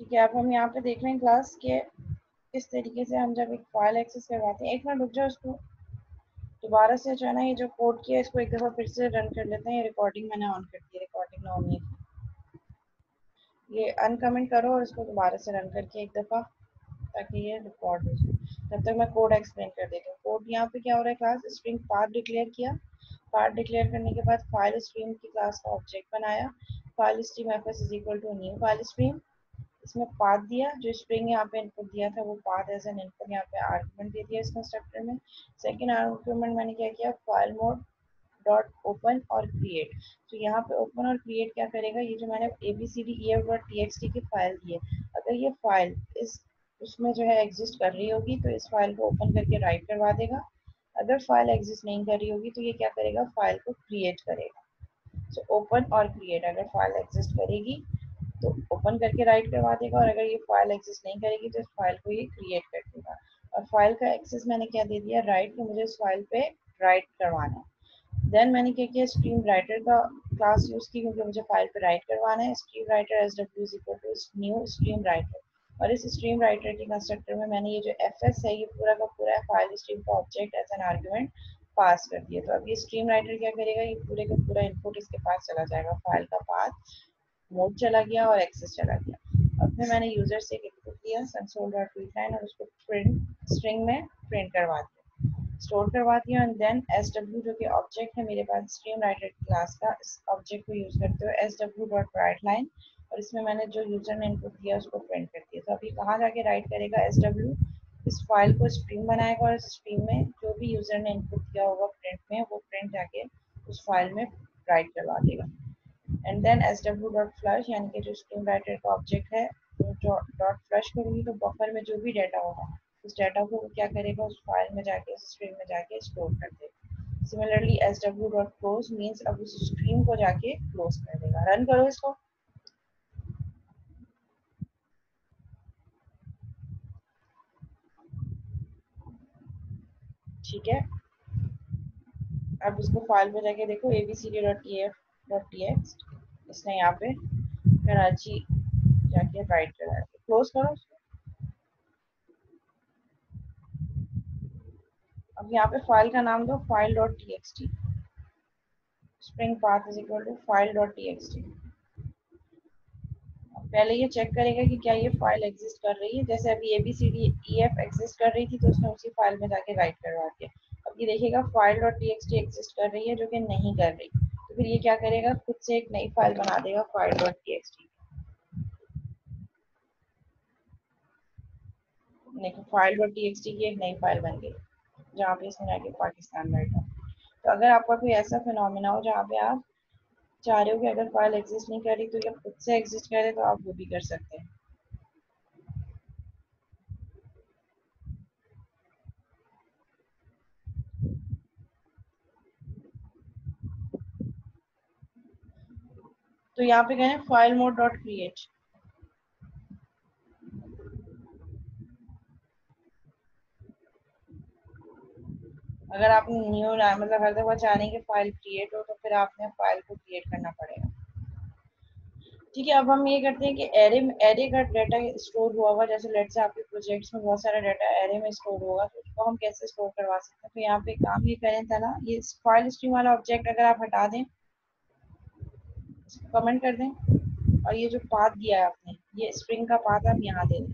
ठीक है, अब हम यहाँ पे देख रहे हैं क्लास के किस तरीके से हम जब एक फाइल एक्सेस करवाते हैं। एक मिनट रुक जाओ, इसको दोबारा से जो है ना ये जो कोड किया इसको एक दफ़ा फिर से रन कर लेते हैं। ये रिकॉर्डिंग मैंने ऑन कर दी है, रिकॉर्डिंग ऑन नहीं थी। ये अनकमेंट करो और इसको दोबारा से रन करके एक दफ़ा, ताकि ये रिकॉर्ड हो जाए। तब तक मैं कोड एक्सप्लेन कर देती हूँ। कोड यहाँ पे क्या हो रहा है, क्लास स्ट्रिंग पाथ डिक्लेयर किया। पाथ डिक्लेयर करने के बाद फाइल स्ट्रीम की क्लास का ऑब्जेक्ट बनाया। File stream FS is equal to new file stream. इसमें पाथ दिया, जो स्ट्रिंग यहाँ पे इनपुट दिया था वो पाथ एज एन इनपुट यहाँ पे आर्गुमेंट दे दिया इस कंस्ट्रक्टर में। सेकंड आर्गुमेंट मैंने क्या किया, फाइल मोड डॉट ओपन और क्रिएट। तो यहाँ पे ओपन और क्रिएट क्या करेगा, ये जो मैंने abcdef डॉट txt की फाइल दी है, अगर ये फाइल इस उसमें जो है एग्जिस्ट कर रही होगी तो इस फाइल को ओपन करके राइट करवा देगा। अगर फाइल एग्जिस्ट नहीं कर रही होगी तो ये क्या करेगा, फाइल को क्रिएट करेगा। सो ओपन और क्रिएट, अगर फाइल एग्जिस्ट करेगी तो ओपन करके राइट करवा देगा, और अगर ये फाइल एक्सेस नहीं करेगी तो इस फाइल को ये क्रिएट कर देगा। और फाइल का एक्सेस मैंने क्या दे दिया, राइट, कि मुझे इस फाइल पे राइट करवाना है। देन मैंने क्या किया, स्ट्रीम राइटर का क्लास यूज की, क्योंकि मुझे फाइल पे राइट करवाना है। Stream writer S W is equal to new stream writer, और इस स्ट्रीम राइटर के कंस्ट्रक्टर में मैंने ये जो एफ एस है ये पूरा का पूरा फाइल स्ट्रीम का object as an argument pass कर दिया। तो अब ये स्ट्रीम राइटर क्या करेगा, ये पूरे का पूरा इनपुट इसके पास चला जाएगा, फाइल का पाथ मोड चला गया और एक्सेस चला गया। अब फिर मैंने यूजर से एक इनपुट लिया console.readline और उसको प्रिंट स्ट्रिंग में प्रिंट करवा दिया, स्टोर करवा दिया। एंड देन एस डब्ल्यू जो कि ऑब्जेक्ट है मेरे पास स्ट्रीम राइटर क्लास का, इस ऑब्जेक्ट को यूज करते हुए S W dot write line, और इसमें मैंने जो यूजर ने इनपुट दिया उसको प्रिंट कर दिया। तो अभी कहाँ जाके राइट करेगा, एस डब्ल्यू इस फाइल को स्ट्रीम बनाएगा, और इस स्ट्रीम में जो भी यूजर ने इनपुट दिया होगा प्रिंट में, वो प्रिंट जाके उस फाइल में राइट करवा देगा। And then S W dot flush, यानी कि जो स्ट्रीम राइटर का ऑब्जेक्ट है वो जो डॉट फ्लश करूँगी तो बफर में जो भी डाटा होगा उस डाटा को वो क्या करेगा, उस फाइल में जाके उस स्ट्रीम में जाके स्टोर कर देगा। Similarly S W dot close means अब उस स्ट्रीम को जाके क्लोज कर देगा। रन करो इसको। ठीक है, अब इसको फाइल में जाके देखो abcd.ef.txt, इसने यहाँ पे कराची जाके राइट करा है। क्लोज करो उसको। अब यहाँ पे फाइल का नाम दो file dot T X T, string path is equal to file dot T X T. पहले ये चेक करेगा कि क्या ये फाइल एग्जिस्ट कर रही है, जैसे अभी A B C D E F exist कर रही थी तो उसने उसी फाइल में जाके राइट करवा दिया। अब ये देखेगा file dot T X T exist कर रही है, जो कि नहीं कर रही, तो फिर ये क्या करेगा, खुद से एक नई फाइल बना देगा file dot T X T. देखो file dot T X T की एक नई फाइल बन गई, जहाँ पे इसने जाके पाकिस्तान राइट। तो अगर आपका कोई ऐसा फिनोमिना हो जहाँ पे आप चाह रहे हो कि अगर फाइल एग्जिस्ट नहीं कर रही तो ये खुद से एग्जिस्ट करे, तो आप वो भी कर सकते हैं। तो यहाँ पे गए फाइल मोड डॉट क्रिएट। अगर आप न्यू मतलब हर दफा चाहें कि फाइल क्रिएट हो तो फिर आपने फाइल को क्रिएट करना पड़ेगा। ठीक है, अब हम ये करते हैं कि एरे एरे का डाटा स्टोर हुआ हुआ, जैसे लेट से आपके प्रोजेक्ट्स में बहुत सारा डाटा एरे में स्टोर होगा, तो उसको हम कैसे स्टोर करवा सकते हैं। तो यहाँ पे काम ये करें था ना, ये फाइल स्ट्रीम वाला ऑब्जेक्ट अगर आप हटा दें, कमेंट कर दें, और ये जो पाथ दिया है आपने, ये स्ट्रिंग का पाथ आप यहाँ दे दें।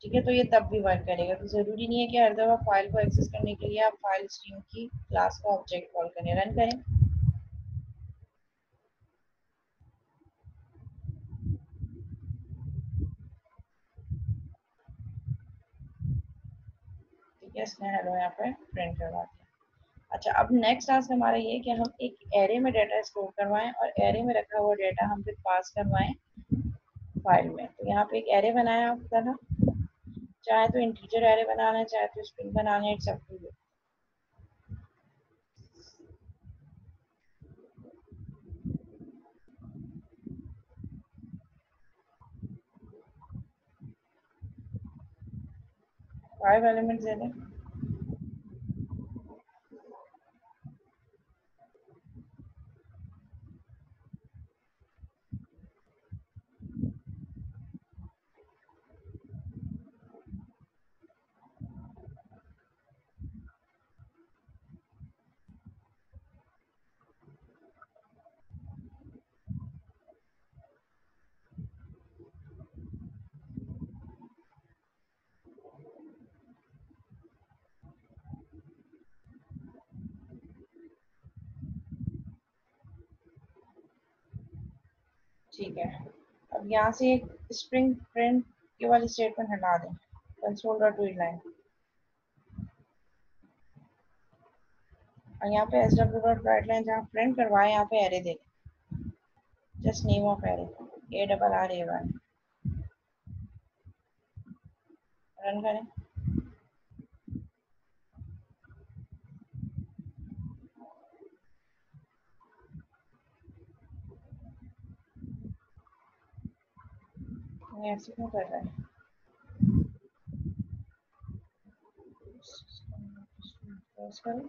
ठीक है, तो ये तब भी वर्क करेगा। तो जरूरी नहीं है कि हर दफा फाइल को एक्सेस करने के लिए आप फाइल स्ट्रीम की क्लास का ऑब्जेक्ट कॉल करें। रन करें। ठीक है, इसने हेलो यहाँ पे प्रिंट करवा दिया। अच्छा, अब नेक्स्ट टास्क हमारा ये है कि हम एक एरे में डाटा स्टोर करवाएं और एरे में रखा हुआ डाटा हम फिर पास करवाएं फाइल में। तो यहाँ पे एक एरे बनाया आपका था, चाहे तो इंटीजर एरे बनाना है, चाहे तो स्ट्रिंग बनाना है, it's up to you. 5 elements दे दें। ठीक है, अब यहाँ से एक स्प्रिंग प्रिंट के वाली स्टेटमेंट हटा दें, कंसोल डॉट रीड लाइन, और यहाँ पे S W dot write line जहाँ प्रिंट करवाए यहाँ पे एरे दे दें, just name of array, ARR A1, run करें। ये ऐसे क्यों कर रहा है? क्लोज करो,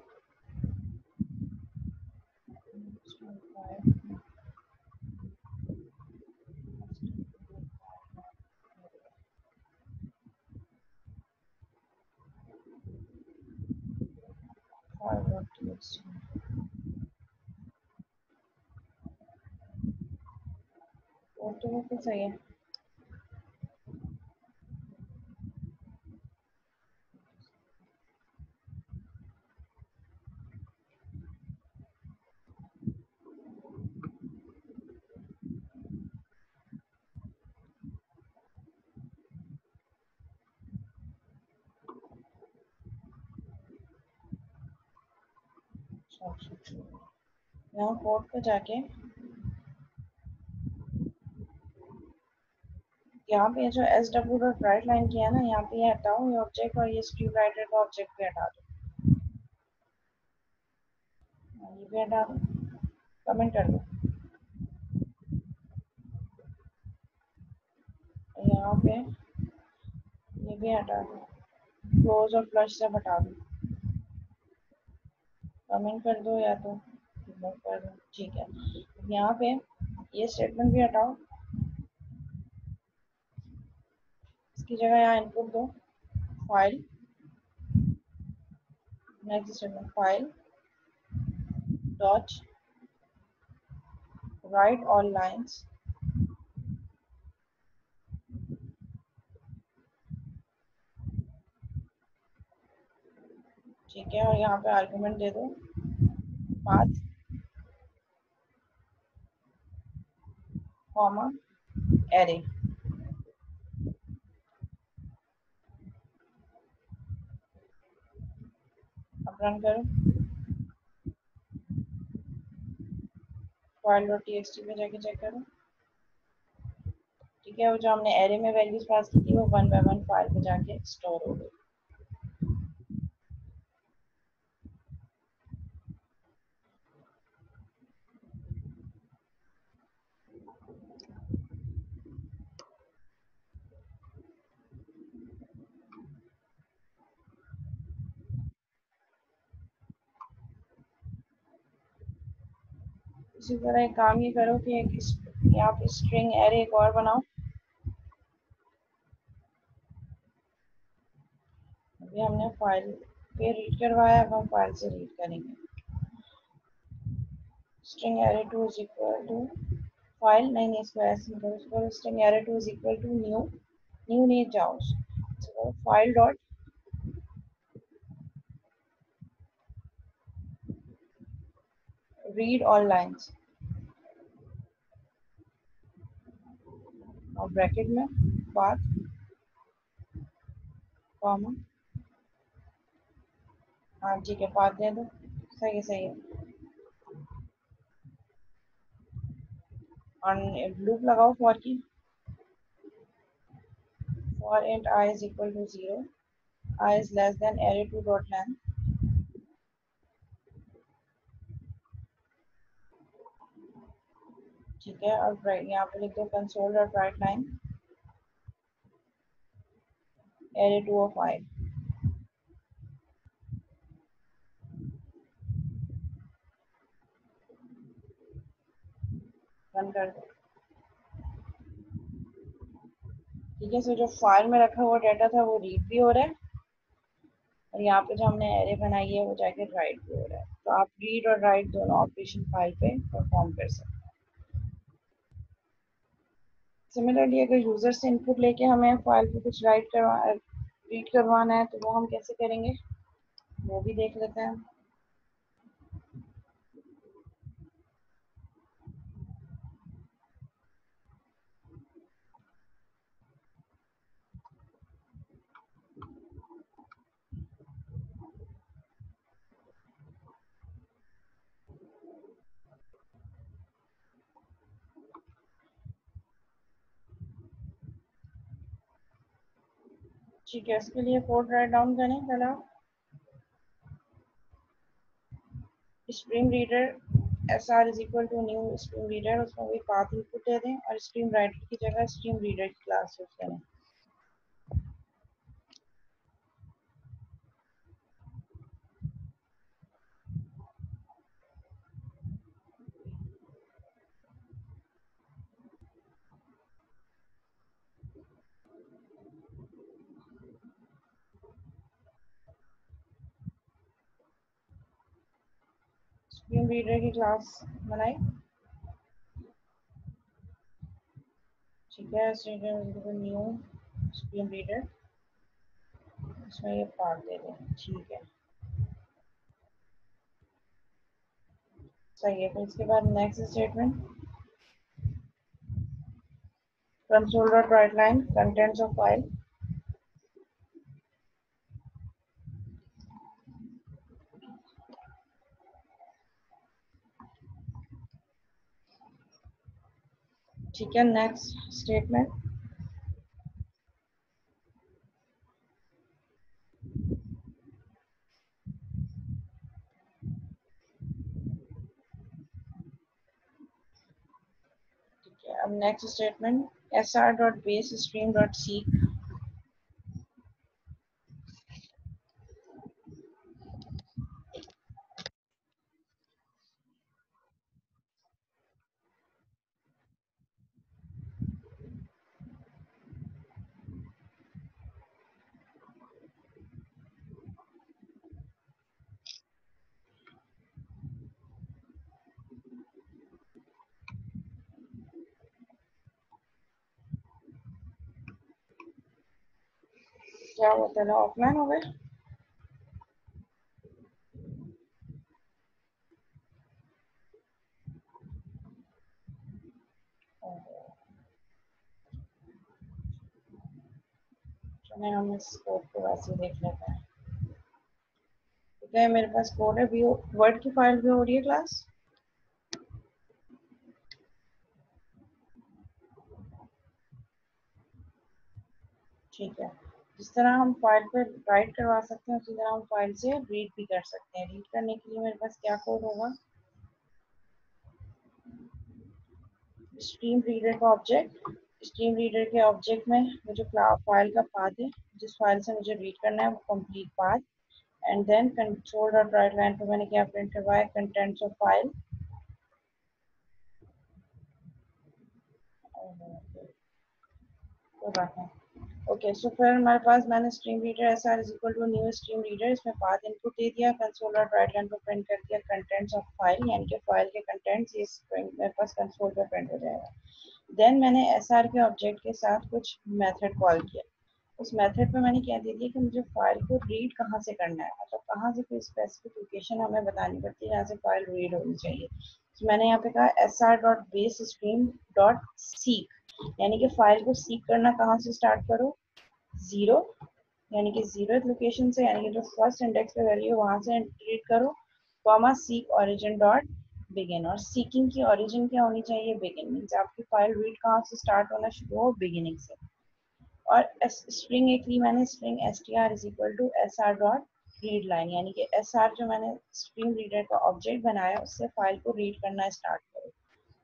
तो बिल्कुल सही है। यहाँ कोड पे जाके यहाँ पे जो S W dot write line किया ना, यहाँ पे ये हटाओ, ये ऑब्जेक्ट और ये स्क्रीन राइटर का ऑब्जेक्ट भी हटा दो, ये भी हटा दो, कमेंट कर दो। यहाँ पे ये भी हटा दो, क्लोज और फ्लश सब हटा दो, कमेंट कर दो या तो रिमूव कर दो। ठीक है, यहाँ पे ये स्टेटमेंट भी हटाओ, इसकी जगह यहाँ इनपुट दो, file, next statement, file dot right all lines, ठीक है, और यहाँ पे आर्गुमेंट दे दो, पाथ कॉमा एरे। अब रन करो, फाइल डॉट टीएक्सटी पे जाके चेक करो। ठीक है, वो जो हमने एरे में वैल्यूज पास की थी वो 1 बाय 1 फाइल पे जाके स्टोर हो गई। इसी तरह एक काम ये करो कि यहाँ पे स्ट्रिंग एरे एक और बनाओ। अभी हमने फाइल पे रीड करवाया, अब हम फाइल से रीड करेंगे। String array two is equal to file, नहीं नहीं, इसको ऐसे करो, इसको string array two is equal to new, new नहीं जाओ, file dot read all lines, और ब्रैकेट में पाथ कॉमा, हाँ ठीक है, पाथ दे दो, सही है सही है। और लूप लगाओ फॉर की, for int I is equal to 0, I is less than array2 dot length, ठीक है, और यहाँ पे लिख दो console dot write line array2 of I, run कर दो। ठीक है, सो जो फाइल में रखा हुआ डाटा था वो रीड भी हो रहा है, और यहाँ पे जो हमने एरे बनाई है वो जाके राइट भी हो रहा है, तो आप रीड और राइट दोनों ऑपरेशन फाइल पे परफॉर्म कर सकते हैं। सिमिलरली अगर यूजर से इनपुट लेके हमें फाइल पे कुछ रीड करवाना है तो वो हम कैसे करेंगे, वो भी देख लेते हैं। ठीक है, उसके लिए कोड राइट डाउन करें पहला। Stream reader S R is equal to new stream reader, उसमें वही पाथ इनपुट दे दें और स्ट्रीम राइटर की जगह स्ट्रीम रीडर की क्लास यूज करें। स्ट्रीम रीडर की क्लास बनाई। ठीक है, न्यू स्ट्रीम रीडर, इसमें ये पाथ दे दें। ठीक है, सही है। फिर इसके बाद next statement, console dot write line contents of file. ठीक है, नेक्स्ट स्टेटमेंट, ठीक है। अब next statement S R dot base stream dot seek. क्या होता है, ऑफलाइन हो गए। चलिए हम इस कोड को वैसे ही देख लेते हैं। ठीक है, मेरे पास कोड है, व्यू वर्ड की फाइल भी हो रही है क्लास। ठीक है, जिस तरह हम फाइल पे राइट करवा सकते हैं उसी तरह हम फाइल से रीड भी कर सकते हैं। रीड करने के लिए मेरे पास क्या कोड होगा, स्ट्रीम रीडर का ऑब्जेक्ट। स्ट्रीम रीडर के ऑब्जेक्ट में वो जो फाइल का पाथ है, जिस फाइल से मुझे रीड करना है, वो complete path. And then console dot write line पे मैंने क्या प्रिंट करवाया, contents of file. Okay, so फिर हमारे पास मैंने stream reader S R is equal to new stream reader, इसमें पाथ इनपुट दे दिया, कंसोल डॉट राइट लाइन पे प्रिंट कर दिया कंटेंट्स ऑफ फाइल, यानी कि फाइल के कंटेंट्स ये मेरे पास कंसोल पे प्रिंट हो जाएगा। देन मैंने एस आर के ऑब्जेक्ट के साथ कुछ मेथड कॉल किया। उस मेथड पे मैंने क्या दे दिया कि मुझे फाइल को रीड कहाँ से करना है, मतलब कहाँ से कोई स्पेसिफिक लोकेशन हमें बतानी पड़ती है जहाँ से फाइल रीड होनी चाहिए। तो मैंने यहाँ पे कहा S R dot base stream dot seek, यानी कि फाइल को सीक करना कहाँ से स्टार्ट करो, जीरो, यानी कि जीरो लोकेशन से, यानी कि जो फर्स्ट इंडेक्स पे वैल्यू है वहां से रीड करो, comma seek origin dot begin. और सीकिंग की ओरिजिन क्या होनी चाहिए, बिगिन, मीन्स आपकी फाइल रीड कहाँ से स्टार्ट होना शुरू हो, बिगिनिंग से। और स्ट्रिंग एक ली मैंने, string S T R is equal to S R dot read line, यानी कि एस आर जो मैंने स्ट्रिंग रीडर का ऑब्जेक्ट बनाया उससे फाइल को रीड करना स्टार्ट करो।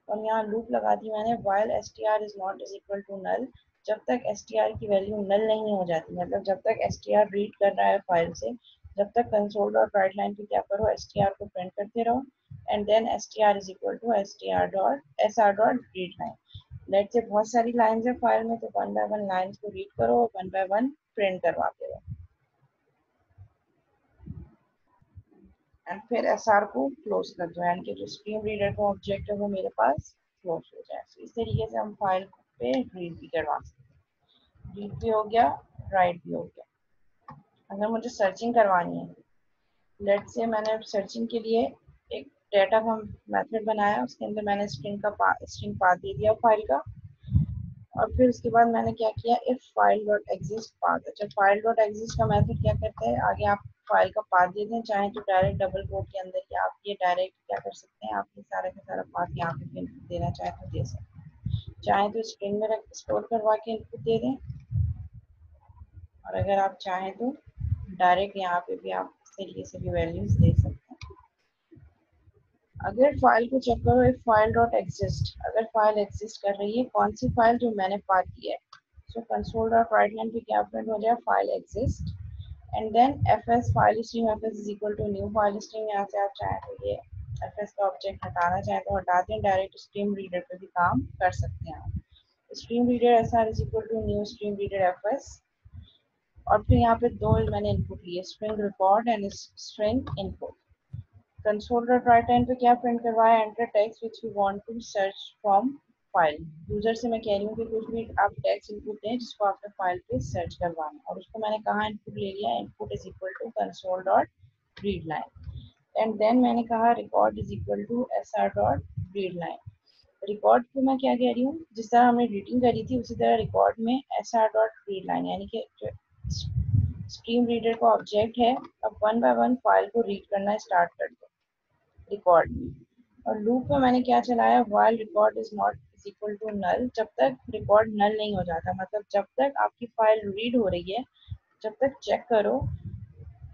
और यहाँ लूप लगा दी मैंने, while S T R is not is equal to null, जब तक एस टी आर की वैल्यू नल नहीं हो जाती, मतलब जब तक एस टी आर रीड कर रहा है फाइल से, जब तक कंसोल डॉट राइट लाइन पे क्या करो, एस टी आर को प्रिंट करते रहो। And then S T R is equal to S T R dot S R dot read line. Let's say बहुत सारी लाइंस है फाइल में, तो वन बाय वन लाइंस को रीड करो और वन बाय वन प्रिंट करवाते रहो। एंड फिर एस आर को क्लोज कर दो, यानी कि जो स्क्रीन रीडर का ऑब्जेक्ट है वो मेरे पास क्लोज हो जाए। तो इस तरीके से हम फाइल पे रीड भी करवा सकते हैं। रीड भी हो गया, राइट भी हो गया। अगर मुझे सर्चिंग करवानी है, लेट से मैंने सर्चिंग के लिए एक डेटा का मेथड बनाया, उसके अंदर मैंने स्ट्रिंग पाथ दे दिया फाइल का। और फिर उसके बाद मैंने क्या किया, if file dot exist path. अच्छा, फाइल डॉट एग्जिस्ट का मेथड क्या करते हैं, आगे आप फाइल का पाथ दे दें, चाहे तो डायरेक्ट डबल कोट के अंदर, या आप ये डायरेक्ट क्या कर सकते हैं, आप ये सारा का सारा पाथ यहाँ पे इनपुट देना चाहे तो दे सकते हैं, चाहे तो स्ट्रिंग में स्टोर करवा के इनपुट दे दें, और अगर आप चाहें तो डायरेक्ट यहाँ पे भी आप इस तरीके से भी वैल्यूज दे सकते हैं। अगर फाइल को चेक करो, इफ फाइल डॉट एग्जिस्ट, अगर फाइल एग्जिस्ट कर रही है, कौन सी फाइल, जो मैंने पाथ की है, so console dot write line पे क्या प्रिंट हो जाए, file exist, and then fs file stream fs is equal to new file stream. यहाँ से आप चाहें तो ये fs का ऑब्जेक्ट हटाना चाहें तो हटा दें, डायरेक्ट स्ट्रीम रीडर पे भी काम कर सकते हैं आप। Stream reader sr is equal to new stream reader fs, और फिर यहाँ पे दो मैंने इनपुट लिए, string record and string input. Console dot write line पे क्या प्रिंट करवाया, enter text which you want to search from file. User से मैं कह रही हूँ कि कुछ भी आप टेक्स्ट इनपुट दें जिसको आपने फाइल पे सर्च करवाना है, और उसको मैंने कहा इनपुट ले लिया, input is equal to console dot read line, and then मैंने कहा record is equal to sr dot read line. Record को मैं क्या कह रही हूँ, जिस तरह हमने रीडिंग करी थी उसी तरह रिकॉर्ड में sr डॉट रीड लाइन, यानी कि जो स्ट्रीम रीडर का ऑब्जेक्ट है, अब वन बाय वन फाइल को रीड करना स्टार्ट कर दो रिकॉर्ड में। और लूप में मैंने क्या चलाया, while record is not is equal to null, जब तक रिकॉर्ड नल नहीं हो जाता, मतलब जब तक आपकी फाइल रीड हो रही है, जब तक चेक करो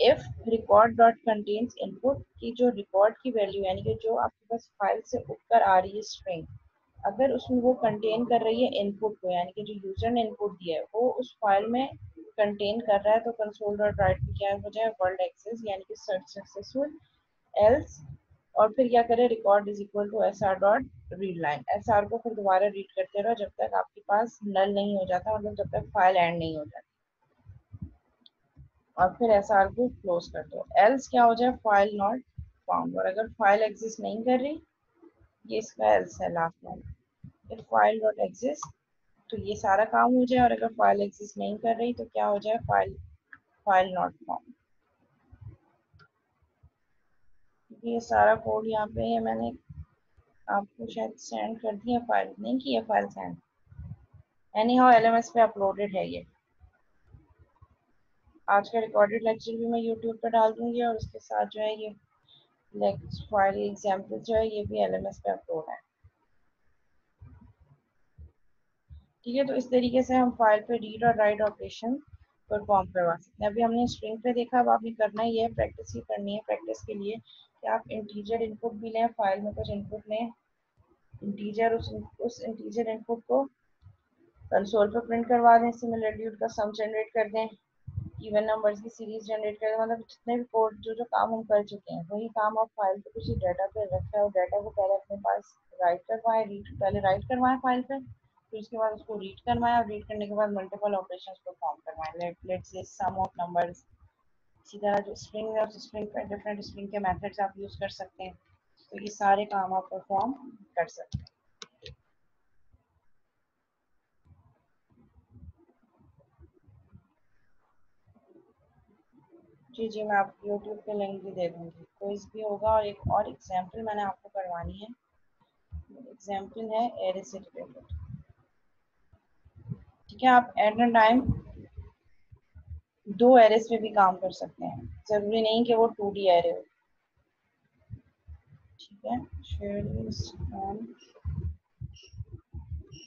if record dot contains input की, जो रिकॉर्ड की वैल्यू यानी कि जो आपके पास फाइल से उठकर आ रही है स्ट्रिंग, अगर उसमें वो कंटेन कर रही है इनपुट को, यानी कि जो यूजर ने इनपुट दिया है वो उस फाइल में कंटेन कर रहा है, तो कंसोल डॉट राइट पे क्या हो जाए, वर्ल्ड एक्सेस यानी कि सर्च सक्सेसफुल, एल्स, और फिर क्या करें, record is equal to S R dot read line, S R को फिर दोबारा रीड करते रहो जब तक आपके पास नल नहीं हो जाता, मतलब जब तक फाइल एंड नहीं हो जाती, और फिर एस आर को क्लोज कर दो, एल्स क्या हो जाए, फाइल नॉट फाउंड, और अगर फाइल एग्जिस्ट नहीं कर रही, ये इसका एल्स है लास्ट में, फिर फाइल डॉट एग्जिस्ट, तो ये सारा काम हो जाए, और अगर फाइल एग्जिस्ट नहीं कर रही तो क्या हो जाए, फाइल फाइल नॉट फाउंड। ये सारा कोड यहाँ पे है, मैंने आपको शायद सेंड कर दिया, फाइल नहीं की है, file send any how LMS पे अपलोडेड है ये। आज का रिकॉर्डेड लेक्चर भी मैं यूट्यूब पर डाल दूंगी, और उसके साथ जो है ये फाइल एग्जाम्पल जो है ये भी LMS पे अपलोड है। ठीक है, तो इस तरीके से हम फाइल पे रीड और राइट ऑपरेशन परफॉर्म करवा सकते हैं। अभी हमने स्ट्रिंग पे देखा, अब आपने करना ये है, प्रैक्टिस ही करनी है। प्रैक्टिस के लिए कि आप इंटीजर इनपुट भी लें, फाइल में कुछ इनपुट लें, इंटीजर उस इंटीजर इनपुट को कंसोल पर प्रिंट करवा दें, सिमिलरली उनका सम जनरेट कर दें, इवन नंबर्स की सीरीज जनरेट कर दें, मतलब जितने भी कोड जो काम हम कर चुके हैं वही काम आप फाइल पे कुछ डाटा पे रखा है, और डाटा को पहले अपने पास राइट करवाएं, पहले राइट करवाएं फाइल पे, फिर उसके बाद उसको रीड करवाएं, और रीड करने के बाद मल्टीपल ऑपरेशंस परफॉर्म करवाएं, let's say some of numbers. इसी तरह जो स्ट्रिंग है उस स्ट्रिंग पे डिफरेंट स्ट्रिंग के मेथड्स आप यूज कर सकते हैं, तो ये सारे काम आप परफॉर्म कर सकते हैं। जी जी, मैं आपको यूट्यूब पे लिंक भी दे दूंगी, क्विज भी होगा, और एक और एग्जाम्पल मैंने आपको करवानी है, एग्जाम्पल है एरे से रिलेटेड। ठीक है, आप एट अ टाइम दो एरेस पे भी काम कर सकते हैं, जरूरी नहीं कि वो 2D एरे हो। ठीक है,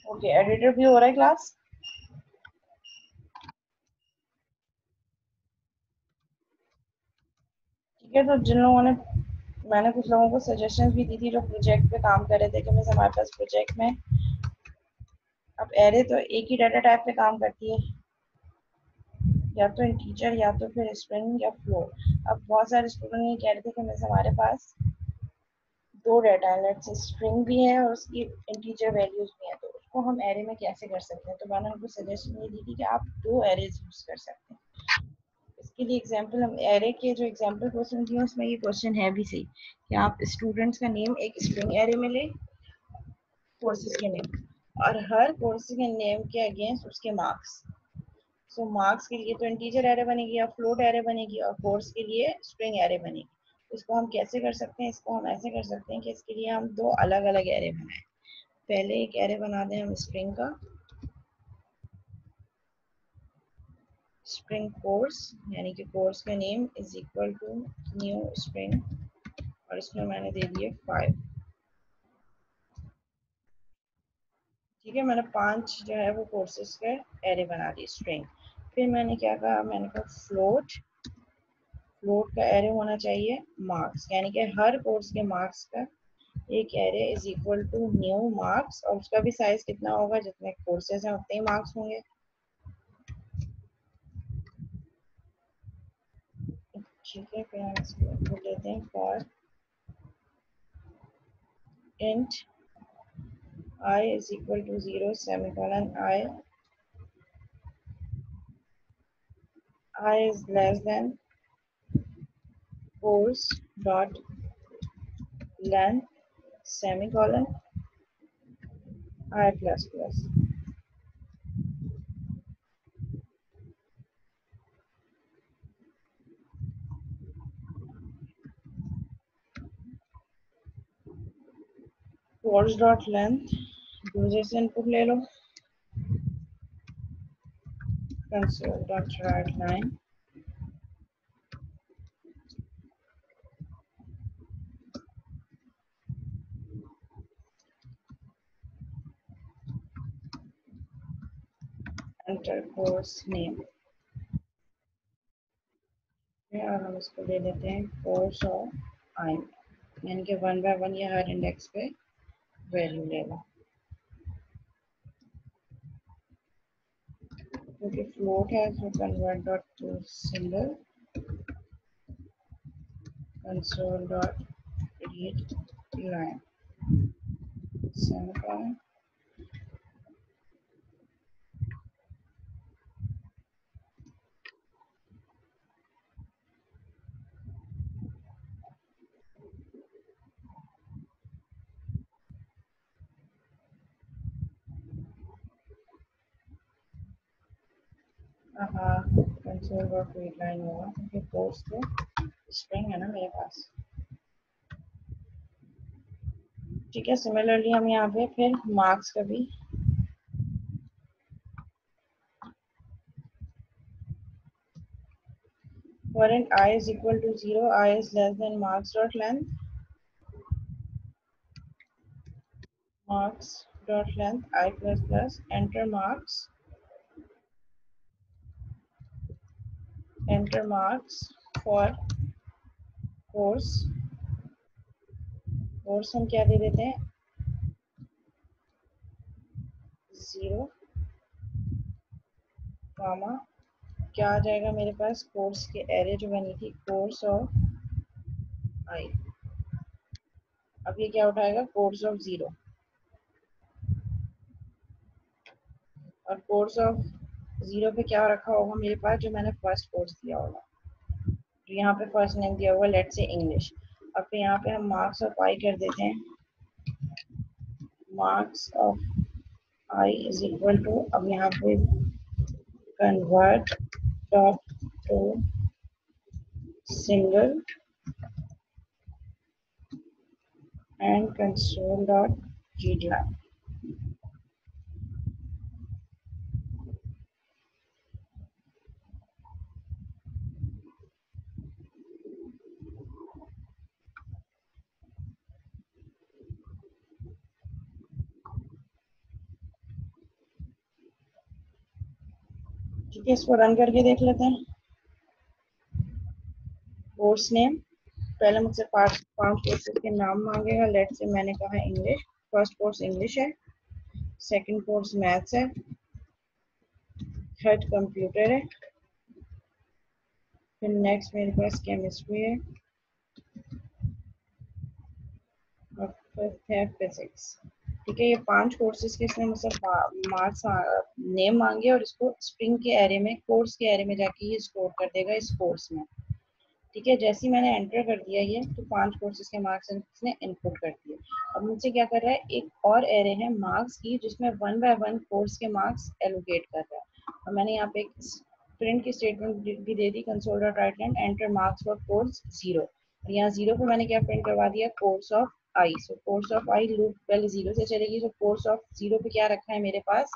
ओके, एडिटर भी हो रहा है क्लास। ठीक है, तो जिन लोगों ने, मैंने कुछ लोगों को सजेशंस भी दी थी जो प्रोजेक्ट पे काम कर रहे थे, कि मैं हमारे पास प्रोजेक्ट में अब एरे तो एक ही डाटा टाइप पे काम करती है, या तो इंटीजर या तो फिर स्ट्रिंग या फ्लोट। अब बहुत सारे स्टूडेंट ये कह रहे थे कि मैं हमारे पास दो डाटा है, लेट्स से स्ट्रिंग भी है और उसकी इंटीजर वैल्यूज भी है, तो उसको हम एरे में कैसे कर सकते हैं, तो मैंने उनको सजेशन ये दी थी कि आप दो एरेज यूज कर सकते हैं। इसके लिए एग्जांपल, हम एरे के जो एग्जांपल क्वेश्चन दिए उसमें ये क्वेश्चन है भी सही, कि आप स्टूडेंट्स का नेम एक स्ट्रिंग एरे में ले, कोर्सेज के नेम, और हर कोर्स के नेम के अगेंस्ट उसके मार्क्स। सो मार्क्स के लिए तो इंटीजर एरे बनेगी या फ्लोट एरे बनेगी, और कोर्स के लिए स्ट्रिंग एरे बनेगी। इसको हम कैसे कर सकते हैं, इसको हम ऐसे कर सकते हैं कि इसके लिए हम दो अलग अलग एरे बनाएं। पहले एक एरे बना दें हम स्ट्रिंग का, स्ट्रिंग कोर्स, यानी कि कोर्स का name is equal to new string, और इसमें मैंने दे दिए 5। ठीक है, मैंने 5 जो है वो कोर्सेज के एरे बना दी स्ट्रिंग। फिर मैंने क्या कहा, मैंने कहा फ्लोट का एरे होना चाहिए मार्क्स, यानी कि हर कोर्स के मार्क्स का एक array is equal to new marks, और उसका भी साइज कितना होगा, जितने कोर्सेज हैं उतने ही मार्क्स होंगे। ठीक है, फिर हम इसको बोल लेते हैं for int I is equal to 0 semicolon I is less than course dot length semicolon I plus plus. Course dot length user से इनपुट ले लो, console dot write line enter course name, और हम इसको दे देते हैं course of I, यानी कि 1 by 1 ये हर इंडेक्स पे वैल्यू लेगा, क्योंकि फ्लोट है तो convert dot to single console dot read line semicolon। हाँ, कंसोल डॉट रीड लाइन होगा क्योंकि कोर्स तो स्ट्रिंग है ना मेरे पास। ठीक है, सिमिलरली हम यहाँ पे फिर मार्क्स का भी फॉरेंट I is equal to 0, I is less than marks dot length, marks dot length I plus plus, enter marks for course हम क्या दे देते हैं 0 कामा, क्या आ जाएगा मेरे पास, कोर्स के एरे जो बनी थी कोर्स ऑफ I, अब ये क्या उठाएगा कोर्स ऑफ 0, और कोर्स ऑफ 0 पे क्या रखा होगा मेरे पास, जो मैंने फर्स्ट कोर्स दिया होगा, तो यहाँ पे फर्स्ट नेम दिया हुआ लेट्स से इंग्लिश। अब फिर यहाँ पे हम मार्क्स ऑफ आई कर देते हैं, marks of I is equal to, अब यहाँ पे convert dot to single and console dot read line. ठीक है, इसको रन करके देख लेते हैं। कोर्स नेम, पहले मुझसे पांच कोर्सेज के नाम मांगेगा, लेट्स से मैंने कहा इंग्लिश, फर्स्ट कोर्स इंग्लिश है, सेकंड कोर्स मैथ्स है, थर्ड कंप्यूटर है, फिर नेक्स्ट मेरे पास केमिस्ट्री है, और फिफ्थ है फिजिक्स। ठीक है, ये 5 कोर्सेज के इसने मुझसे मार्क्स नेम मांगे, और इसको स्ट्रिंग के एरे में, कोर्स के एरे में जाके ये स्टोर कर देगा इस कोर्स में। ठीक है, जैसे ही मैंने एंटर कर दिया ये, तो 5 कोर्सेज के मार्क्स इसने इनपुट कर दिए। अब मुझसे क्या कर रहा है, एक और एरे है मार्क्स की, जिसमें 1 बाय 1 कोर्स के मार्क्स एलोकेट कर रहा है, और मैंने यहाँ पे एक प्रिंट की स्टेटमेंट भी दे दी, console dot write line enter marks for course 0, और यहाँ 0 को मैंने क्या प्रिंट करवा दिया, course of I. So course of I loop पहले 0 से चलेगी, तो कोर्स ऑफ 0 पे क्या रखा है मेरे पास,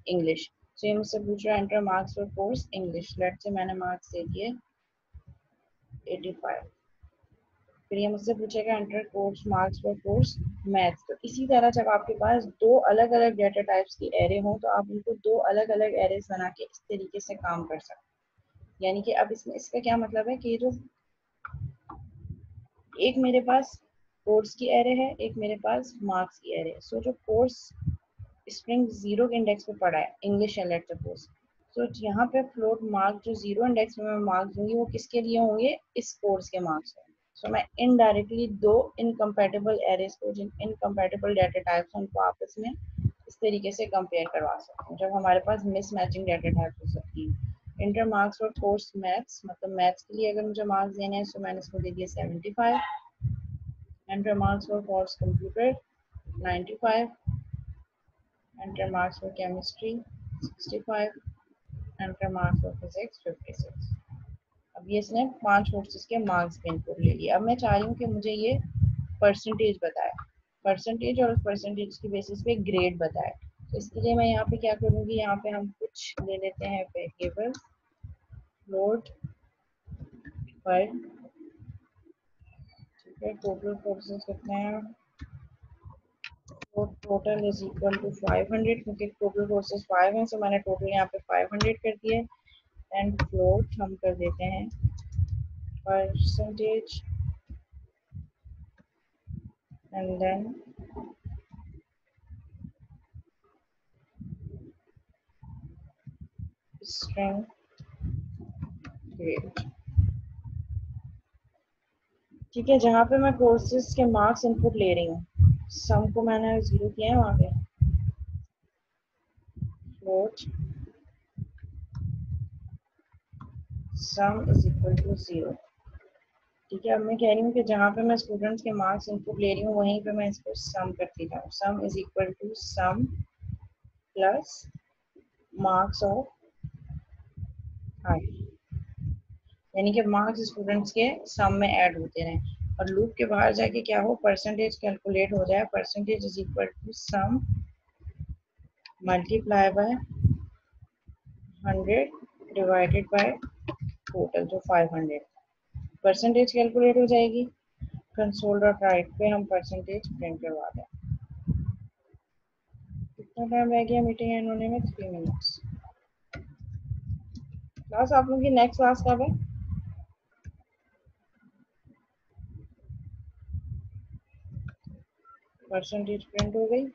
इंग्लिश। सो ये मुझसे पूछ रहा है enter marks for course English, let's say मैंने मार्क्स दे दिए 85। फिर ये मुझसे पूछेगा enter course marks for course maths. तो इसी तरह जब आपके पास दो अलग अलग डेटा टाइप्स की एरे हो तो आप उनको दो अलग अलग एरेज बना के इस तरीके से काम कर सकते हैं। यानी कि अब इसमें इसका क्या मतलब है कि ये जो एक मेरे पास कोर्स की एरे है, एक मेरे पास मार्क्स की एरे है। सो जो कोर्स स्ट्रिंग जीरो के इंडेक्स पे पड़ा है इंग्लिश है लेट्स सपोज, तो यहाँ पे फ्लोट मार्क जो जीरो इंडेक्स में मैं मार्क्स दूंगी वो किसके लिए होंगे, इस कोर्स के मार्क्स होंगे। सो मैं इनडायरेक्टली दो इनकम्पैटिबल एरेज को, जिन इनकम्पैटिबल डाटा टाइप्स उनको आपस में इस तरीके से कंपेयर करवा सकते हैं जब हमारे पास मिस मैचिंग डाटा टाइप हो सकती है। इंटर मार्क्स और कोर्स मैथ्स, मतलब मैथ्स के लिए अगर मुझे मार्क्स देने हैं तो मैंने इसको दे दिया 75। Enter marks for course computer 95, enter marks for chemistry 65, enter marks for physics 56। अब ये इसने 5 कोर्सेज के मार्क्स पे इनपुट ले लिया। अब मैं चाह रही हूँ कि मुझे ये परसेंटेज बताए, परसेंटेज और उस परसेंटेज की बेसिस पे ग्रेड बताए। तो इसके लिए मैं यहाँ पे क्या करूँगी, यहाँ पे हम कुछ ले लेते हैं वेरिएबल फ्लोट पर, ठीक है। टोटल कोर्सेज कितने हैं, टोटल इज इक्वल टू 500, क्योंकि टोटल कोर्सेज 5 हैं, सो मैंने टोटल यहाँ पे 500 कर दिए। एंड फ्लोट हम कर देते हैं percentage and then string grade, ठीक है। जहाँ पे मैं कोर्सेज के मार्क्स इनपुट ले रही हूँ, सम को मैंने जीरो किया है वहाँ पे, float sum is equal to zero, ठीक है। अब मैं कह रही हूँ कि जहाँ पे मैं स्टूडेंट्स के मार्क्स इनपुट ले रही हूँ वहीं पे मैं इसको सम करती जाऊँ। Sum is equal to sum plus marks of I, यानी कि मार्क्स स्टूडेंट्स के सम में ऐड होते रहें और लूप के बाहर जाके क्या हो, परसेंटेज कैलकुलेट हो जाए। Percentage is equal to sum multiply by 100 divided by total जो 500, परसेंटेज कैलकुलेट हो जाएगी। कंसोल डॉट राइट पे हम परसेंटेज प्रिंट करवा दें। कितना टाइम रह गया मीटिंग एंड होने में, 3 मिनट्स। क्लास आप लोगों की नेक्स्ट क्लास कब है, परसेंटेज प्रिंट हो गई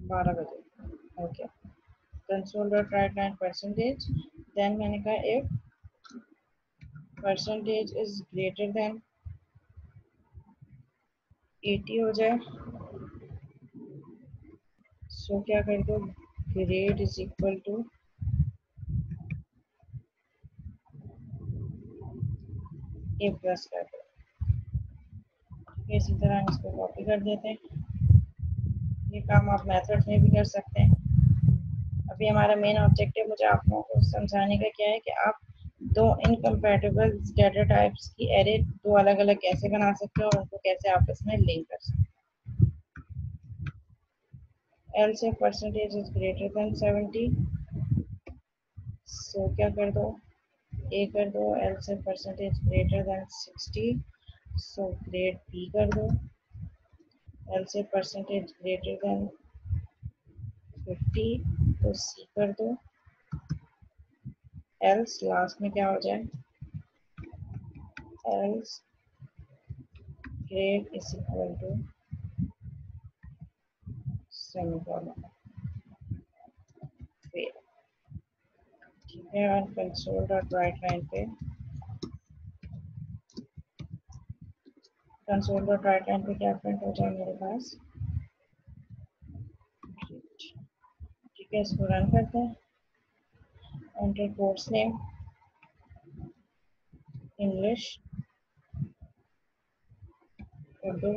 12 बजे, okay. Console dot write line percentage, then मैंने कहा if percentage is greater than 80 हो जाए, सो क्या कर दो, grade is equal to A plus कर दो। इसी तरह हम इसको कॉपी कर देते हैं। ये काम आप मेथड्स में भी कर सकते हैं। अभी हमारा मेन ऑब्जेक्टिव मुझे आप लोगों को समझाने का क्या है कि आप दो इनकम्पैटिबल डेटा टाइप्स की एरे दो अलग अलग कैसे बना सकते हो और उनको कैसे आपस में लिंक कर सकते हो। Else percentage is greater than 70, so क्या कर दो, ए कर दो। Else percentage greater than 60, so grade B कर दो। Else percentage greater then 50, तो सी कर दो। एल्स लास्ट में क्या हो जाए, else grade is equal to semicolon, फिर ठीक है। और कंसोल डॉट राइट लाइन पे, कंसोल डॉट राइट लाइन पे क्या प्रिंट हो जाए मेरे पास, ठीक है। इसको रन करते हैं। Enter course name English, Urdu,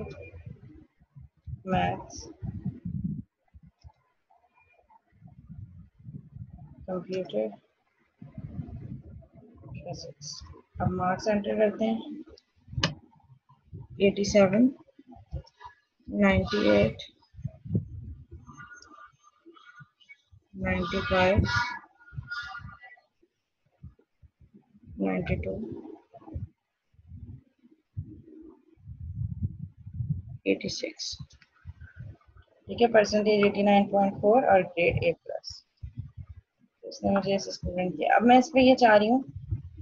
maths, computer, physics. अब मार्क्स एंटर करते हैं, 87, 98, 95, 92, 86। ठीक है, परसेंटेज 89.4 और ग्रेड A+। तो इसने मुझे इस स्टूडेंट किया। अब मैं इस पे ये चाह रही हूँ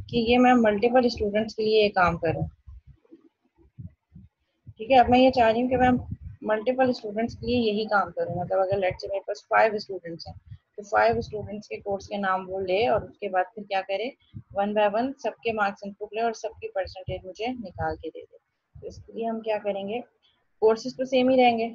कि ये मैं मल्टीपल स्टूडेंट्स के लिए ये काम करूँ। ठीक है, अब मैं ये चाह रही हूँ कि मैं मल्टीपल स्टूडेंट्स के लिए यही काम करूँ। मतलब अगर लेट्स से मेरे पास 5 स्टूडेंट्स हैं तो 5 स्टूडेंट्स के कोर्स के नाम वो ले और उसके बाद फिर क्या करे, वन बाय वन सबके मार्क्स इनपुट ले और सबकी परसेंटेज मुझे निकाल के दे दे। तो इसके लिए हम क्या करेंगे, कोर्सेज तो सेम ही रहेंगे,